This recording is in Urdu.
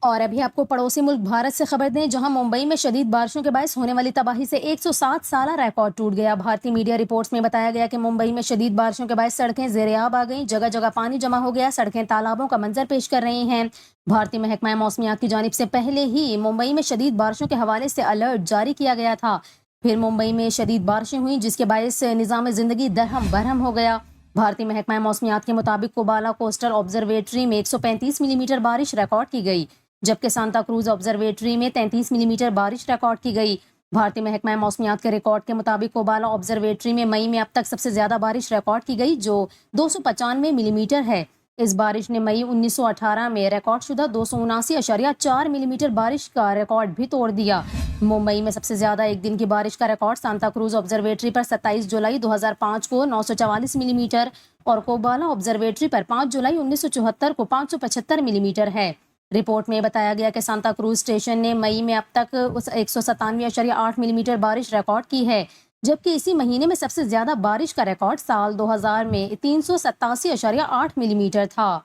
اور ابھی آپ کو پڑوسی ملک بھارت سے خبر دیں، جہاں ممبئی میں شدید بارشوں کے باعث ہونے والی تباہی سے 107 سالہ ریکارڈ ٹوٹ گیا۔ بھارتی میڈیا رپورٹس میں بتایا گیا کہ ممبئی میں شدید بارشوں کے باعث سڑکیں زیر آب آ گئیں، جگہ جگہ پانی جمع ہو گیا، سڑکیں تالابوں کا منظر پیش کر رہی ہیں۔ بھارتی محکمہ موسمیات کی جانب سے پہلے ہی ممبئی میں شدید بارشوں کے حوالے سے الرٹ جاری کیا گیا تھا۔ پھر ممبئی میں شدید بارشیں ہوئیں، جس کے باعث نظام زندگی درہم برہم ہو گیا۔ بھارتی محکمہ موسمیات کے مطابق کوبالا کوسٹل آبزرویٹری میں 135 ملی میٹر بارش ریکارڈ کی گئی، جبکہ سانتا کروز آبزرویٹری میں 33 ملی میٹر بارش ریکارڈ کی گئی۔ بھارتی محکمہ موسمیات کے ریکارڈ کے مطابق کوبالا آبزرویٹری میں مئی میں اب تک سب سے زیادہ بارش ریکارڈ کی گئی، جو 295 ملی میٹر ہے۔ اس بارش نے مئی 1918 میں ریکارڈ شدہ 279.4 ملی میٹر بارش کا ریکارڈ بھی توڑ دیا۔ ممبئی میں سب سے زیادہ ایک دن کی بارش کا ریکارڈ سانتا کروز آبزرویٹری پر 27 جولائی 2005 کو 944 ملی میٹر اور کوبالا آبزرویٹری پر 5 جولائی 1974 کو 575 ملی میٹر ہے۔ رپورٹ میں بتایا گیا کہ سانتا کروز اسٹیشن نے مئی میں اب تک 197.8 ملی میٹر بارش ریکارڈ کی ہے، جبکہ اسی مہینے میں سب سے زیادہ بارش کا ریکارڈ سال 2000 میں 387.8 ملی میٹر تھا۔